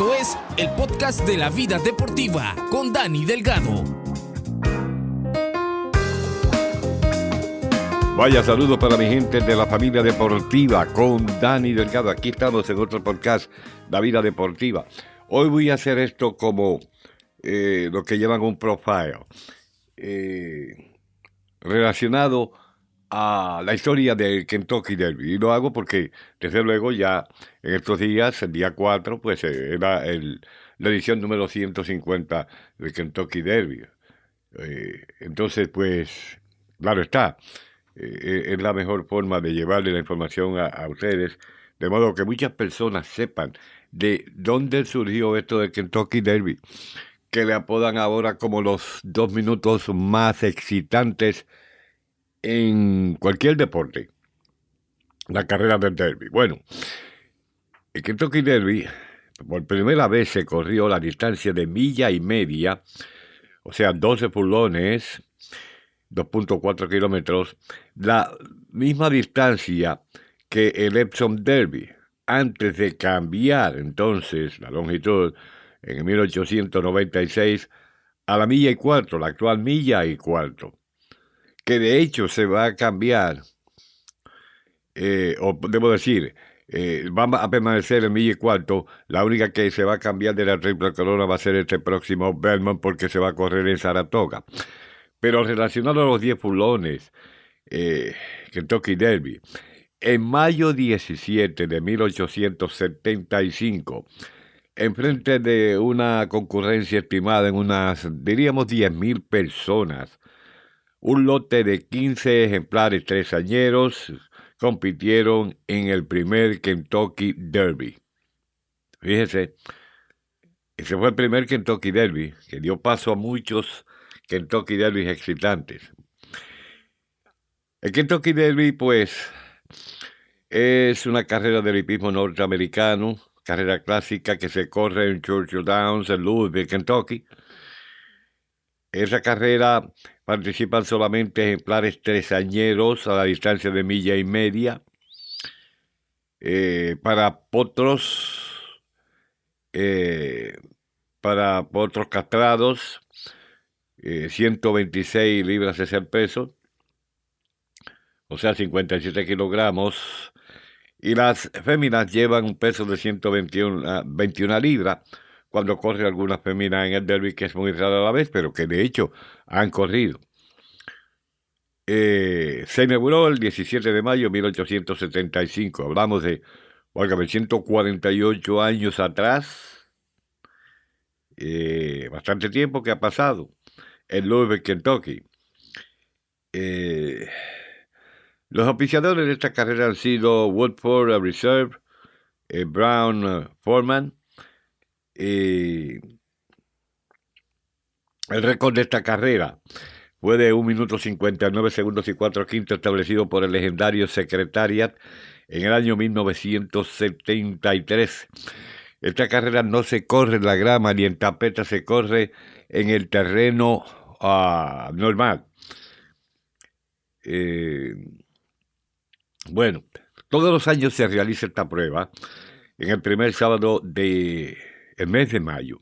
Esto es el podcast de la vida deportiva con Dani Delgado. Vaya saludo para mi gente de la familia deportiva con Dani Delgado. Aquí estamos en otro podcast, La Vida Deportiva. Hoy voy a hacer esto como lo que llaman un profile, relacionado a la historia del Kentucky Derby. Y lo hago porque, desde luego, ya en estos días, el día 4, pues era la edición número 150 del Kentucky Derby. Entonces, pues, claro está. Es la mejor forma de llevarle la información a ustedes, de modo que muchas personas sepan de dónde surgió esto del Kentucky Derby, que le apodan ahora como los 2 minutos más excitantes en cualquier deporte, la carrera del Derby. Bueno, el Kentucky Derby por primera vez se corrió la distancia de 1.5 millas, o sea, 12 furlones, 2.4 kilómetros, la misma distancia que el Epsom Derby, antes de cambiar entonces la longitud en 1896 a la 1.25 millas, la actual 1.25 millas, que de hecho se va a cambiar, o debo decir, va a permanecer en 1.25 millas. La única que se va a cambiar de la Triple Corona va a ser este próximo Belmont, porque se va a correr en Saratoga. Pero relacionado a los 10 furlones, Kentucky Derby, en mayo 17 de 1875, en frente de una concurrencia estimada en unas, diríamos, 10.000 personas, un lote de 15 ejemplares tresañeros compitieron en el primer Kentucky Derby. Fíjese, ese fue el primer Kentucky Derby que dio paso a muchos Kentucky Derby excitantes. El Kentucky Derby, pues, es una carrera de hipismo norteamericano, carrera clásica que se corre en Churchill Downs, en Louisville, Kentucky. Esa carrera participan solamente ejemplares tresañeros a la distancia de 1.5 millas. Para potros castrados, 126 libras es el peso, o sea, 57 kilogramos. Y las féminas llevan un peso de 121 libras, cuando corre algunas féminas en el derby, que es muy rara a la vez, pero que de hecho han corrido. Se inauguró el 17 de mayo de 1875. Hablamos de, 148 años atrás. Bastante tiempo que ha pasado en Louisville, Kentucky. Los auspiciadores de esta carrera han sido Woodford Reserve, Brown Forman. El récord de esta carrera fue de 1 minuto 59 segundos y 4 quintos, establecido por el legendario Secretariat en el año 1973. Esta carrera no se corre en la grama ni en tapeta, se corre en el terreno normal. Bueno, todos los años se realiza esta prueba en el primer sábado del mes de mayo.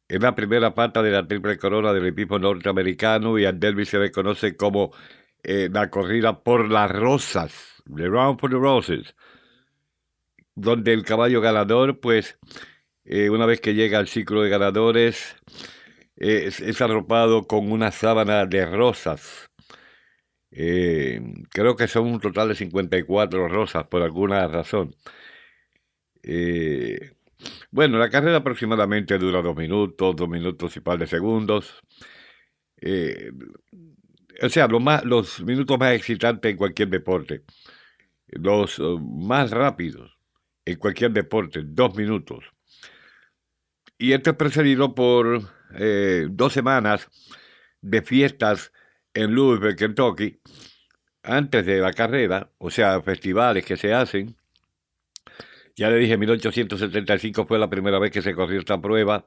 Es la primera pata de la Triple Corona del hipismo norteamericano, y al derby se le conoce como la corrida por las rosas, the Round for the Roses, donde el caballo ganador, pues, una vez que llega al ciclo de ganadores, es arropado con una sábana de rosas. Creo que son un total de 54 rosas por alguna razón. Bueno, la carrera aproximadamente dura 2 minutos y par de segundos. O sea, los minutos más excitantes en cualquier deporte. Los más rápidos en cualquier deporte, 2 minutos. Y esto es precedido por 2 semanas de fiestas en Louisville, Kentucky, antes de la carrera, o sea, festivales que se hacen. Ya le dije, 1875 fue la primera vez que se corrió esta prueba,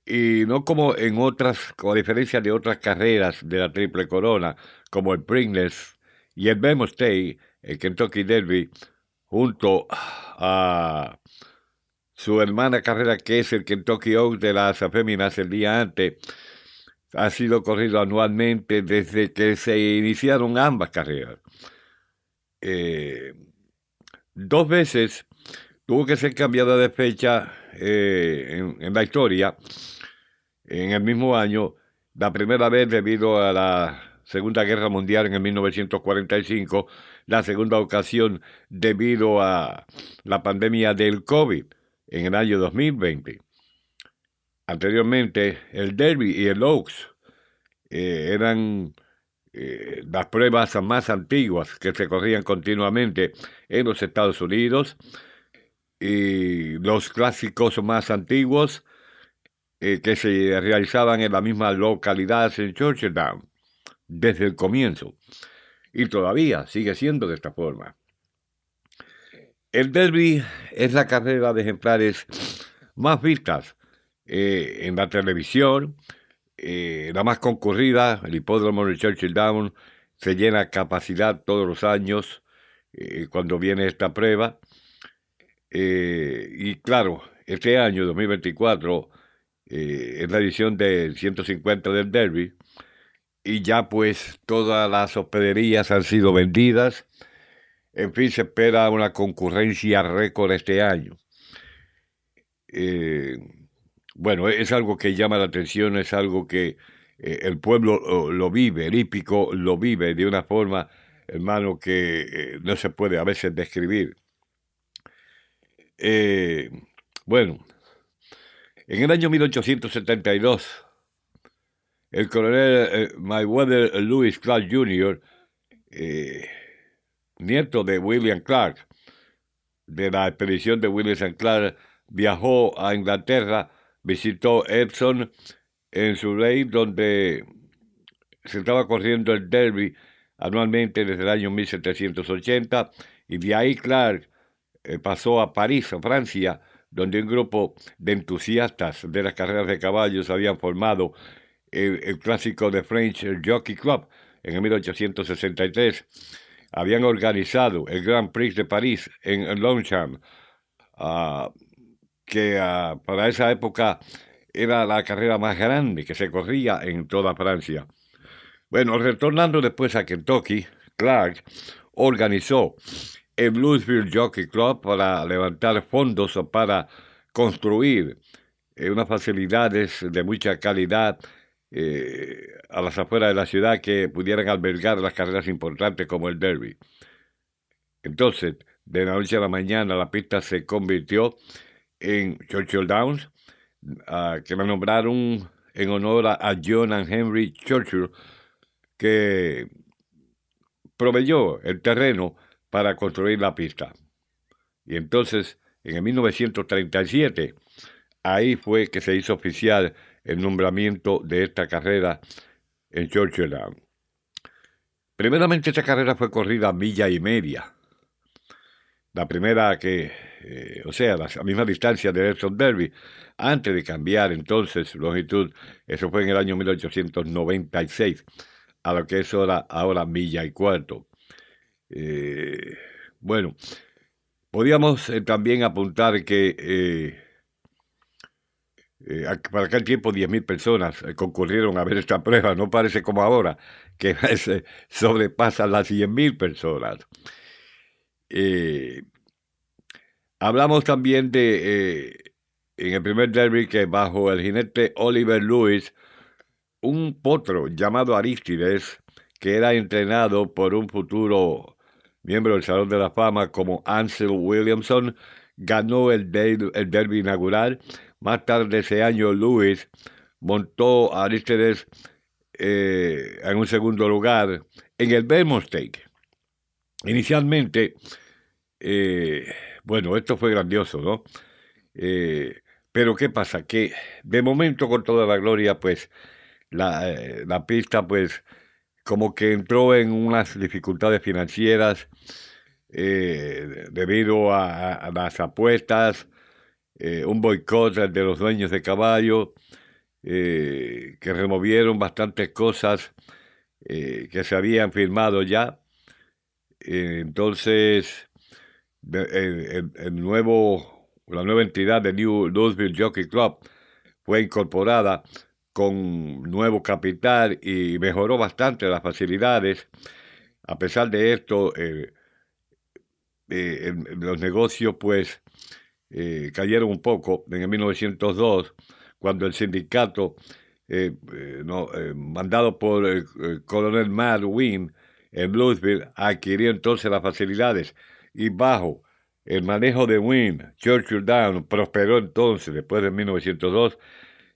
y no como en otras, a diferencia de otras carreras de la Triple Corona, como el Preakness y el Belmont State, el Kentucky Derby, junto a su hermana carrera, que es el Kentucky Oaks de las féminas el día antes, ha sido corrido anualmente desde que se iniciaron ambas carreras. Eh, Dos veces tuvo que ser cambiada de fecha en la historia en el mismo año. La primera vez debido a la Segunda Guerra Mundial en el 1945, la segunda ocasión debido a la pandemia del COVID en el año 2020. Anteriormente, el Derby y el Oaks eran las pruebas más antiguas que se corrían continuamente en los Estados Unidos y los clásicos más antiguos que se realizaban en la misma localidad en Churchilltown desde el comienzo y todavía sigue siendo de esta forma. El Derby es la carrera de ejemplares más vistas en la televisión, la más concurrida. El hipódromo de Churchilltown se llena a capacidad todos los años cuando viene esta prueba. Y claro, este año, 2024, es la edición del 150 del Derby. Y ya pues todas las hospederías han sido vendidas. En fin, se espera una concurrencia récord este año. Eh, bueno, es algo que llama la atención, es algo que el pueblo lo vive, el hípico lo vive de una forma, hermano, que no se puede a veces describir. Eh, bueno, en el año 1872, el coronel Mayweather Lewis Clark Jr., nieto de William Clark, de la expedición de William Clark, viajó a Inglaterra, visitó Epsom en Surrey, donde se estaba corriendo el Derby anualmente desde el año 1780, y de ahí Clark pasó a París, a Francia, donde un grupo de entusiastas de las carreras de caballos habían formado el clásico de French Jockey Club en el 1863. Habían organizado el Grand Prix de París en Longchamp, que para esa época era la carrera más grande que se corría en toda Francia. Bueno, retornando después a Kentucky, Clark organizó el Louisville Jockey Club para levantar fondos para construir unas facilidades de mucha calidad a las afueras de la ciudad que pudieran albergar las carreras importantes como el Derby. Entonces, de la noche a la mañana, la pista se convirtió en Churchill Downs, que la nombraron en honor a John and Henry Churchill, que proveyó el terreno para construir la pista. Y entonces, en el 1937, ahí fue que se hizo oficial el nombramiento de esta carrera en Churchill Downs. Primeramente, esta carrera fue corrida a milla y media. La primera o sea, la misma distancia de Epsom Derby, antes de cambiar entonces longitud, eso fue en el año 1896, a lo que es ahora milla y cuarto. Bueno, podíamos también apuntar que para aquel tiempo 10.000 personas concurrieron a ver esta prueba, no parece como ahora, que sobrepasan las 100.000 personas. Hablamos también de, en el primer derby, que bajo el jinete Oliver Lewis, un potro llamado Aristides, que era entrenado por un futuro miembro del Salón de la Fama como Ansel Williamson, ganó el derby inaugural. Más tarde ese año, Lewis montó a Aristides en un segundo lugar en el Belmont Stakes. Inicialmente, bueno, esto fue grandioso, ¿no? Pero ¿qué pasa? Que de momento, con toda la gloria, pues la pista, pues, como que entró en unas dificultades financieras debido a las apuestas, un boicot de los dueños de caballo, que removieron bastantes cosas que se habían firmado ya. Entonces, el la nueva entidad de New Louisville Jockey Club fue incorporada con nuevo capital y mejoró bastante las facilidades. A pesar de esto, los negocios pues cayeron un poco en el 1902, cuando el sindicato mandado por el coronel Matt Wynne en Louisville adquirió entonces las facilidades, y bajo el manejo de Wynne, Churchill Downs prosperó entonces después de 1902,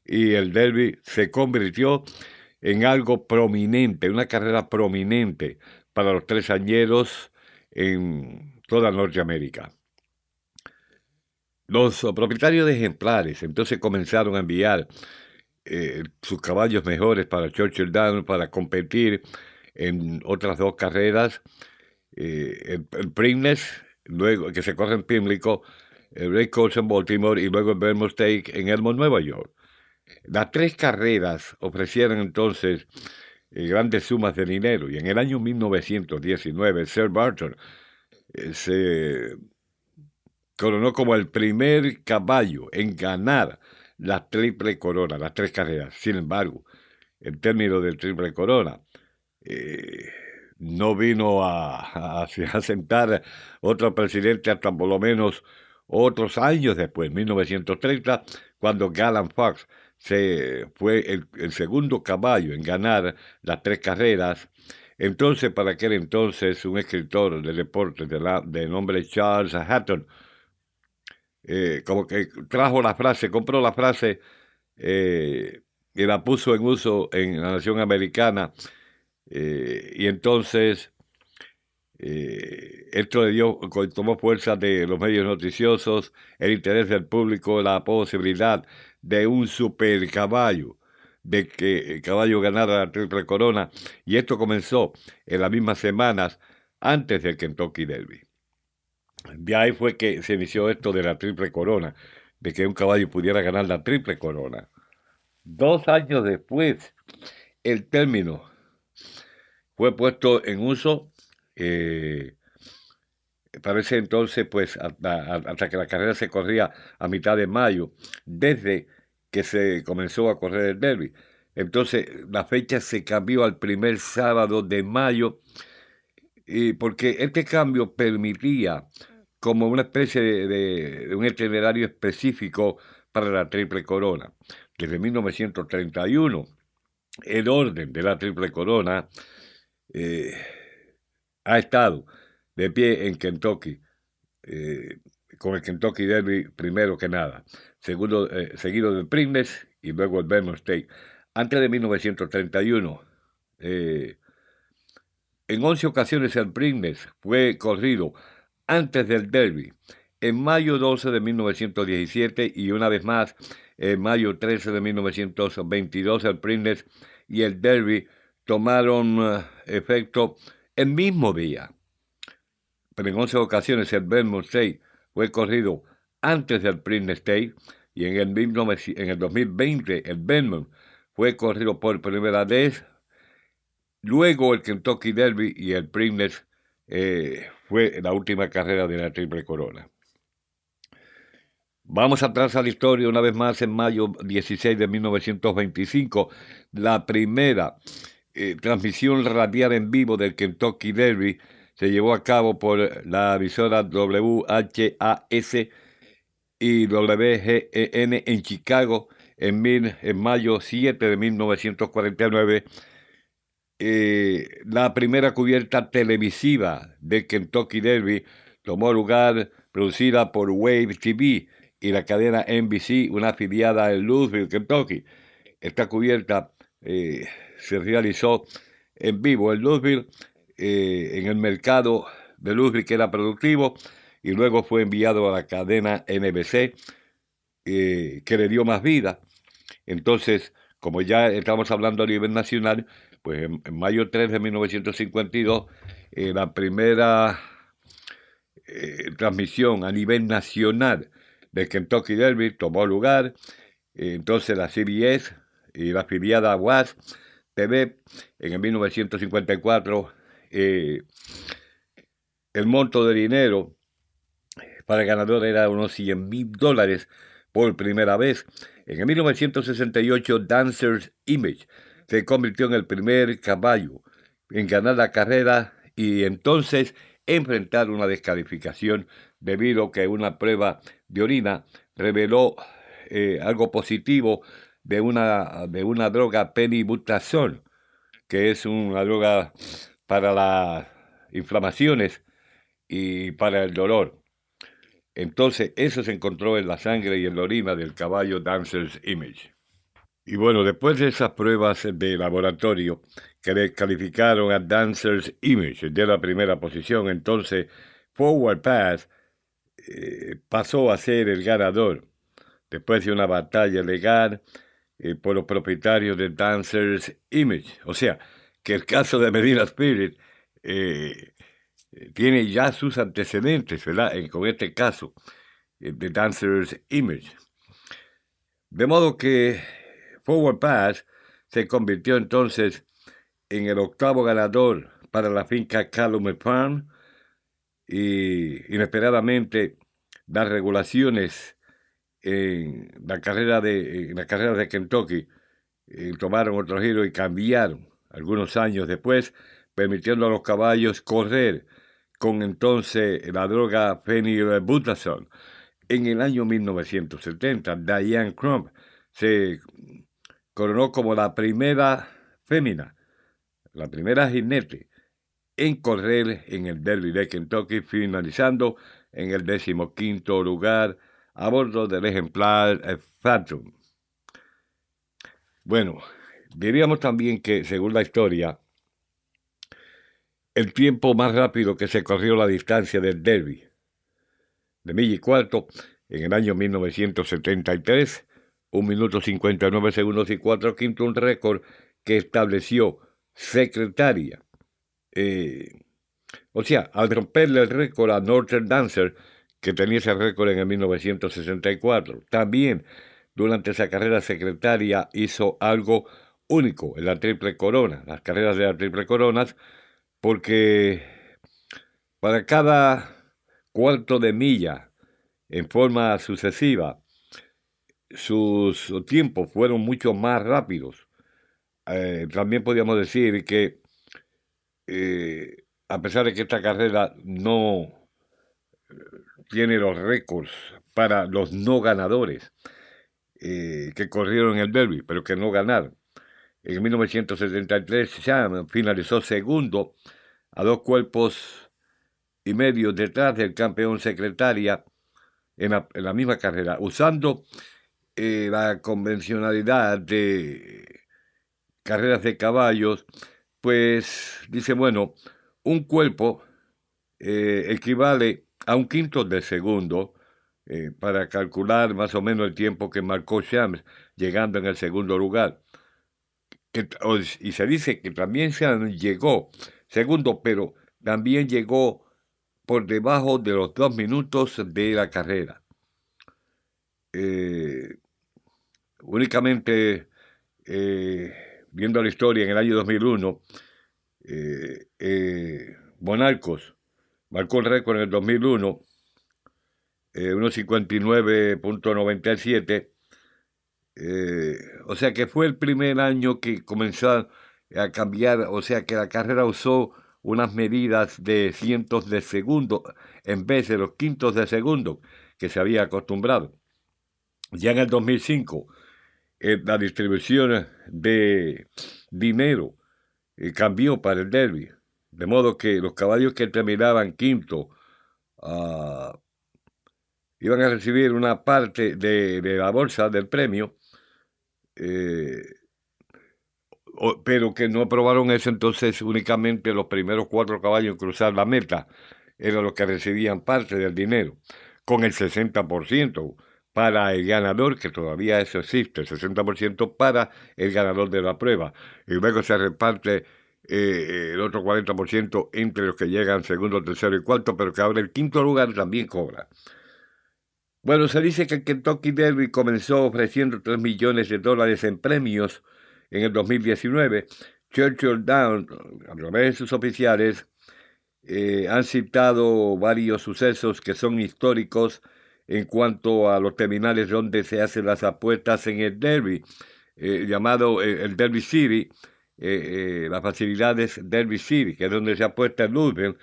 y el Derby se convirtió en algo prominente, una carrera prominente para los tresañeros en toda Norteamérica. Los propietarios de ejemplares entonces comenzaron a enviar sus caballos mejores para Churchill Downs para competir en otras dos carreras, el Preakness, luego que se corre en Pimlico, el Racecourse en Baltimore y luego el Belmont Stakes en Elmont, Nueva York. Las tres carreras ofrecieron entonces grandes sumas de dinero, y en el año 1919 Sir Barton se coronó como el primer caballo en ganar la triple corona, las tres carreras. Sin embargo, el término del triple corona no vino a sentar otro presidente hasta por lo menos otros años después, 1930, cuando Gallant Fox fue el segundo caballo en ganar las tres carreras. Entonces, para aquel entonces, un escritor de deportes de nombre Charles Hatton, como que compró la frase y la puso en uso en la nación americana, y entonces esto tomó fuerza de los medios noticiosos, el interés del público, la posibilidad de un super caballo, de que el caballo ganara la triple corona, y esto comenzó en las mismas semanas antes del Kentucky Derby. De ahí fue que se inició esto de la triple corona, de que un caballo pudiera ganar la triple corona. 2 años después, el término fue puesto en uso, para ese entonces, pues, hasta que la carrera se corría a mitad de mayo, desde que se comenzó a correr el Derby. Entonces, la fecha se cambió al primer sábado de mayo, porque este cambio permitía como una especie de un itinerario específico para la triple corona. Desde 1931, el orden de la triple corona ha estado de pie en Kentucky, con el Kentucky Derby primero que nada, seguido del Preakness y luego el Belmont Stakes. Antes de 1931, en 11 ocasiones el Preakness fue corrido antes del Derby, en mayo 12 de 1917 y una vez más en mayo 13 de 1922 el Preakness y el Derby tomaron efecto el mismo día. Pero en 11 ocasiones el Belmont Stakes fue corrido antes del Preakness Stakes, y en el 2020 el Belmont fue corrido por primera vez. Luego el Kentucky Derby y el Preakness fue la última carrera de la triple corona. Vamos atrás a la historia una vez más. En mayo 16 de 1925, la primera transmisión radial en vivo del Kentucky Derby se llevó a cabo por la emisora WHAS y WGEN en Chicago en mayo 7 de 1949. La primera cubierta televisiva del Kentucky Derby tomó lugar, producida por Wave TV y la cadena NBC, una afiliada en Louisville, Kentucky. Esta cubierta se realizó en vivo en Louisville, en el mercado de Louisville, que era productivo, y luego fue enviado a la cadena NBC, que le dio más vida. Entonces, como ya estamos hablando a nivel nacional, pues en mayo 3 de 1952, la primera transmisión a nivel nacional del Kentucky Derby tomó lugar. Entonces la CBS y la afiliada WAS TV en el 1954, el monto de dinero para el ganador era unos $100,000 por primera vez. En el 1968, Dancer's Image se convirtió en el primer caballo en ganar la carrera y entonces enfrentar una descalificación debido a que una prueba de orina reveló algo positivo de una droga penibutazol, que es una droga para las inflamaciones y para el dolor. Entonces, eso se encontró en la sangre y en la orina del caballo Dancer's Image. Y bueno, después de esas pruebas de laboratorio que descalificaron a Dancer's Image de la primera posición, entonces Forward Pass pasó a ser el ganador después de una batalla legal por los propietarios de Dancer's Image. O sea, que el caso de Medina Spirit tiene ya sus antecedentes, ¿verdad? Con este caso de Dancer's Image. De modo que Forward Pass se convirtió entonces en el octavo ganador para la finca Calumet Farm y inesperadamente las regulaciones en la carrera de Kentucky tomaron otro giro y cambiaron algunos años después, permitiendo a los caballos correr con entonces la droga phenylbutazol. En el año 1970, Diane Crump se coronó como la primera fémina, la primera jinete en correr en el Derby de Kentucky, finalizando en el 15º lugar a bordo del ejemplar Phantom. Bueno, diríamos también que, según la historia, el tiempo más rápido que se corrió la distancia del Derby de milla y cuarto en el año 1973, 1 minuto 59 segundos y 4/5, un récord que estableció Secretaria. O sea, al romperle el récord a Northern Dancer, que tenía ese récord en el 1964. También durante esa carrera Secretaria hizo algo único en la Triple Corona, las carreras de la Triple Coronas, porque para cada cuarto de milla en forma sucesiva, sus tiempos fueron mucho más rápidos. También podríamos decir que a pesar de que esta carrera no tiene los récords para los no ganadores que corrieron el Derby, pero que no ganaron. En 1973, Sham finalizó segundo a 2 cuerpos y medio detrás del campeón Secretaria en la misma carrera, usando la convencionalidad de carreras de caballos. Pues dice, bueno, un cuerpo equivale a 1/5 de segundo para calcular más o menos el tiempo que marcó Shams llegando en el segundo lugar. Y se dice que también Shams llegó segundo, pero también llegó por debajo de los 2 minutos de la carrera. Únicamente viendo la historia en el año 2001, Monarcos marcó el récord en el 2001, 1:59.97, o sea que fue el primer año que comenzó a cambiar, o sea que la carrera usó unas medidas de cientos de segundos en vez de los quintos de segundo que se había acostumbrado. Ya en el 2005, la distribución de dinero cambió para el Derby, de modo que los caballos que terminaban quinto iban a recibir una parte de la bolsa del premio, pero que no aprobaron eso. Entonces únicamente los primeros 4 caballos en cruzar la meta eran los que recibían parte del dinero, con el 60% para el ganador, que todavía eso existe, el 60% para el ganador de la prueba, y luego se reparte el otro 40% entre los que llegan segundo, tercero y cuarto, pero que ahora el quinto lugar también cobra. Bueno, se dice que el Kentucky Derby comenzó ofreciendo $3 millones en premios en el 2019. Churchill Downs, a través de sus oficiales, Han citado varios sucesos que son históricos en cuanto a los terminales donde se hacen las apuestas en el Derby, llamado el Derby City, las facilidades Derby City, que es donde se apuesta en Louisville,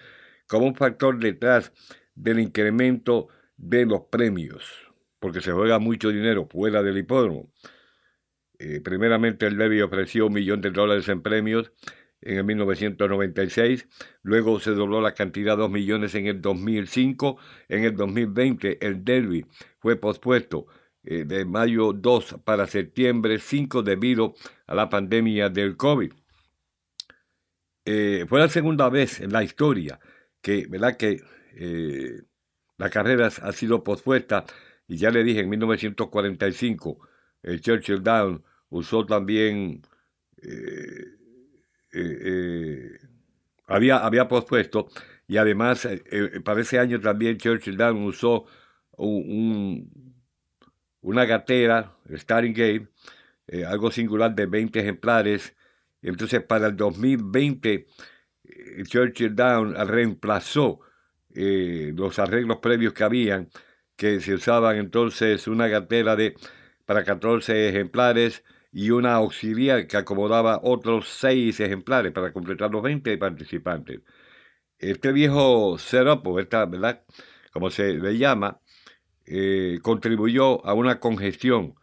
como un factor detrás del incremento de los premios, porque se juega mucho dinero fuera del hipódromo. Primeramente el Derby ofreció $1.000.000 en premios en el 1996, luego se dobló la cantidad a 2 millones en el 2005, en el 2020 el Derby fue pospuesto de mayo 2 para septiembre 5 debido a la pandemia del COVID. Fue la segunda vez en la historia que, ¿verdad?, que la carrera ha sido pospuesta, y ya le dije, en 1945 el Churchill Downs usó también, había pospuesto, y además para ese año también Churchill Downs usó una gatera, Starting Gate, algo singular de 20 ejemplares. Entonces para el 2020 Churchill Downs reemplazó los arreglos previos que habían, que se usaban entonces una gatera para 14 ejemplares y una auxiliar que acomodaba otros 6 ejemplares para completar los 20 participantes. Este viejo setup, ¿verdad?, como se le llama, contribuyó a una congestión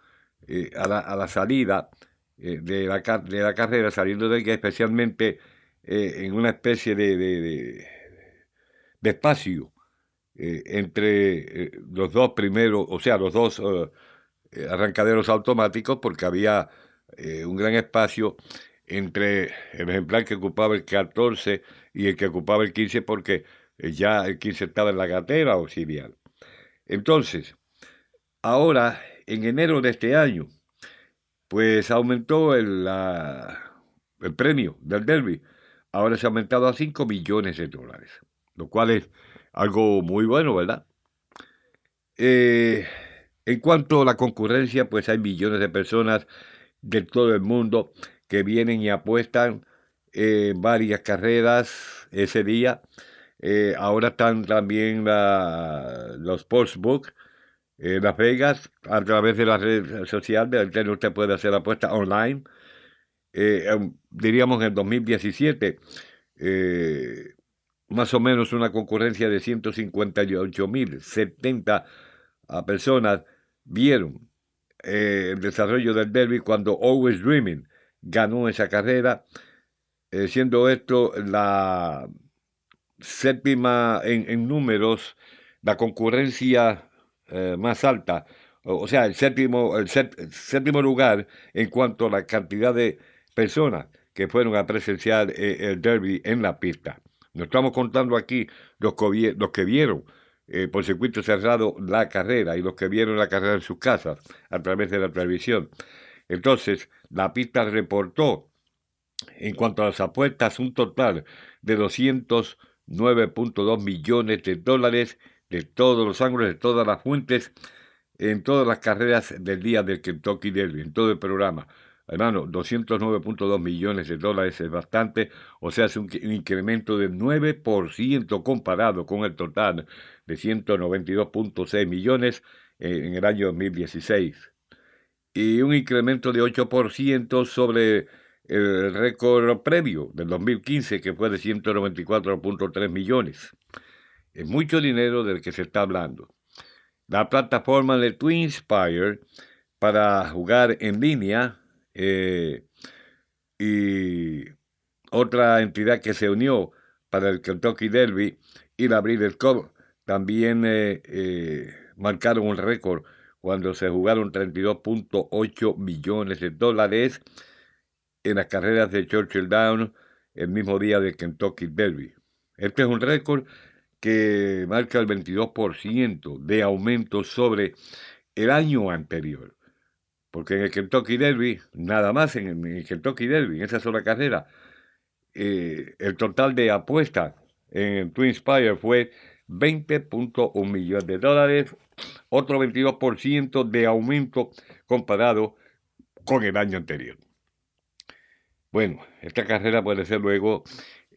a la salida de la carrera, saliendo de que especialmente en una especie de espacio entre los dos primeros, o sea, los dos arrancaderos automáticos, porque había un gran espacio entre el ejemplar que ocupaba el 14 y el que ocupaba el 15, porque ya el 15 estaba en la gatera auxiliar. Entonces, ahora, en enero de este año, pues aumentó el premio del Derby. Ahora se ha aumentado a $5 millones, lo cual es algo muy bueno, ¿verdad? En cuanto a la concurrencia, pues hay millones de personas de todo el mundo que vienen y apuestan varias carreras ese día. Ahora están también los sportsbook Las Vegas, a través de la red social de internet usted puede hacer apuestas online. Diríamos en el 2017, más o menos una concurrencia de 158.070 personas vieron el desarrollo del Derby cuando Always Dreaming ganó esa carrera, siendo esto la séptima en números, la concurrencia más alta, o sea, el séptimo lugar en cuanto a la cantidad de personas que fueron a presenciar el Derby en la pista. Nos estamos contando aquí los que vieron por circuito cerrado la carrera y los que vieron la carrera en sus casas a través de la televisión. Entonces, la pista reportó, en cuanto a las apuestas, un total de $209.2 millones de todos los ángulos, de todas las fuentes, en todas las carreras del día del Kentucky Derby, en todo el programa. Hermano, $209.2 millones es bastante, o sea, es un incremento del 9% comparado con el total de 192.6 millones en el año 2016. Y un incremento de 8% sobre el récord previo del 2015, que fue de 194.3 millones. Es mucho dinero del que se está hablando. La plataforma de TwinSpire para jugar en línea y otra entidad que se unió para el Kentucky Derby y la Breeders' Cup también marcaron un récord cuando se jugaron $32.8 millones en las carreras de Churchill Downs el mismo día del Kentucky Derby. Este es un récord que marca el 22% de aumento sobre el año anterior. Porque en el Kentucky Derby, nada más en el Kentucky Derby, en esa sola carrera, el total de apuestas en TwinSpire fue $20.1 millones, otro 22% de aumento comparado con el año anterior. Bueno, esta carrera puede ser luego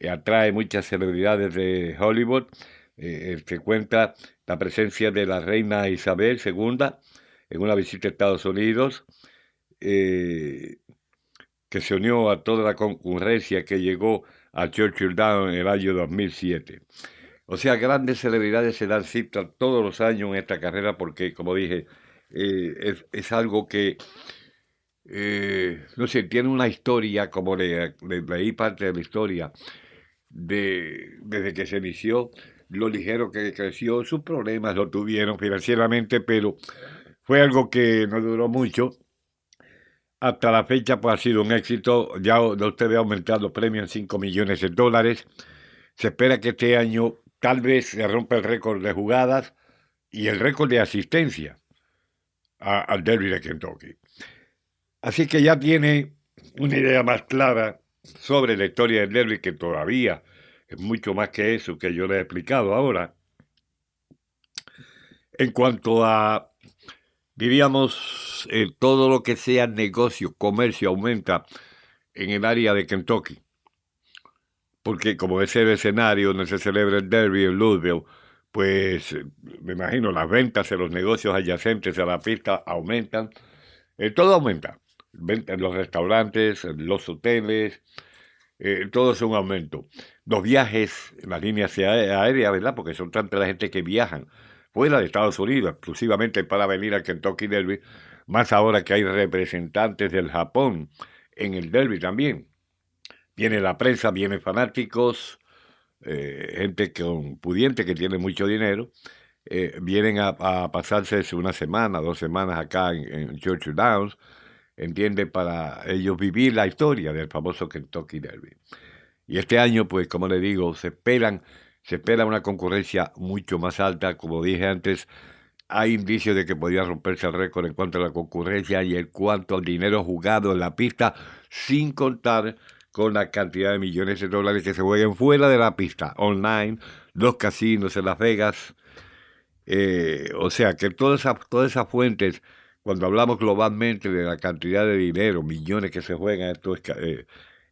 atrae muchas celebridades de Hollywood. Se cuenta la presencia de la reina Isabel II en una visita a Estados Unidos, que se unió a toda la concurrencia que llegó a Churchill Downs en el año 2007. O sea, grandes celebridades se dan cita todos los años en esta carrera porque, como dije, es algo que, no sé, tiene una historia, como leí parte de la historia, desde que se inició, lo ligero que creció, sus problemas lo tuvieron financieramente, pero fue algo que no duró mucho. Hasta la fecha pues ha sido un éxito, ya usted ve aumentar los premios en 5 millones de dólares. Se espera que este año tal vez se rompa el récord de jugadas y el récord de asistencia al Derby de Kentucky. Así que ya tiene una idea más clara sobre la historia del Derby, que todavía es mucho más que eso que yo le he explicado ahora. En cuanto a, diríamos, todo lo que sea negocio, comercio, aumenta en el área de Kentucky. Porque como es el escenario donde se celebra el Derby en Louisville, pues me imagino las ventas en los negocios adyacentes a la pista aumentan. Todo aumenta. En los restaurantes, en los hoteles, todo es un aumento. Los viajes, las líneas aéreas, ¿verdad? Porque son tanta la gente que viajan fuera de Estados Unidos, exclusivamente para venir al Kentucky Derby, más ahora que hay representantes del Japón en el Derby también. Viene la prensa, vienen fanáticos, gente pudiente que tiene mucho dinero, vienen a pasarse una semana, 2 semanas acá en Churchill Downs, entiende, para ellos vivir la historia del famoso Kentucky Derby. Y este año, pues, como le digo, se espera una concurrencia mucho más alta. Como dije antes, hay indicios de que podría romperse el récord en cuanto a la concurrencia y en cuanto al dinero jugado en la pista, sin contar con la cantidad de millones de dólares que se juegan fuera de la pista, online, los casinos en Las Vegas. O sea, que todas esas fuentes, cuando hablamos globalmente de la cantidad de dinero, millones que se juegan, esto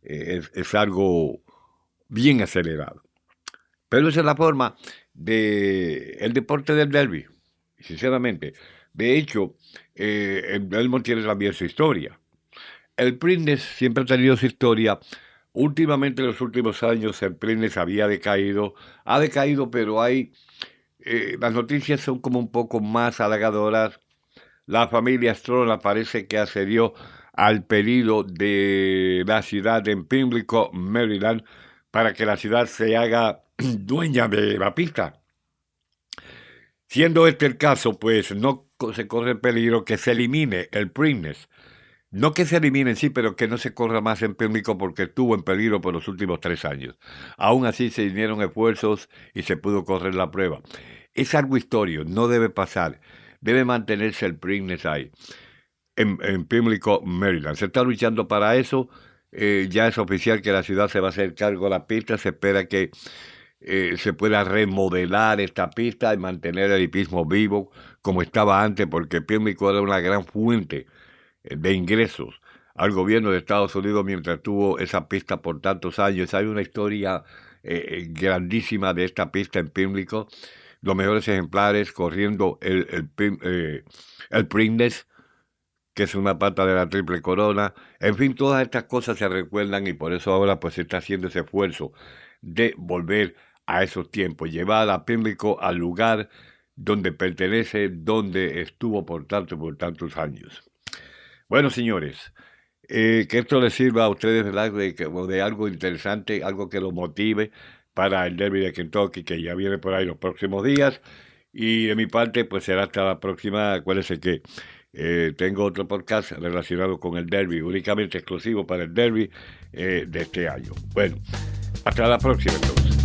es algo bien acelerado. Pero esa es la forma del deporte del derby, sinceramente. De hecho, el Belmont tiene también su historia. El Preakness siempre ha tenido su historia. Últimamente, en los últimos años, el Preakness ha decaído, pero las noticias son como un poco más halagadoras. La familia Strona parece que accedió al pedido de la ciudad de Pimlico, Maryland, para que la ciudad se haga dueña de la pista. Siendo este el caso, pues no se corre el peligro que se elimine el Preakness. No que se elimine en sí, pero que no se corra más en Pimlico porque estuvo en peligro por los últimos 3 años. Aún así se dieron esfuerzos y se pudo correr la prueba. Es algo histórico, no debe pasar. Debe mantenerse el Preakness ahí, en Pimlico, Maryland. Se está luchando para eso. Ya es oficial que la ciudad se va a hacer cargo de la pista. Se espera que se pueda remodelar esta pista y mantener el hipismo vivo como estaba antes, porque Pimlico era una gran fuente de ingresos al gobierno de Estados Unidos mientras tuvo esa pista por tantos años. Hay una historia grandísima de esta pista en Pimlico. Los mejores ejemplares corriendo el Preakness, que es una pata de la Triple Corona. En fin, todas estas cosas se recuerdan y por eso ahora pues se está haciendo ese esfuerzo de volver a esos tiempos, llevar a Pimlico al lugar donde pertenece, donde estuvo por tantos años. Bueno, señores, que esto les sirva a ustedes de algo interesante, algo que los motive para el Derby de Kentucky, que ya viene por ahí los próximos días. Y de mi parte, pues será hasta la próxima. Acuérdense que tengo otro podcast relacionado con el Derby, únicamente exclusivo para el Derby de este año. Bueno, hasta la próxima entonces.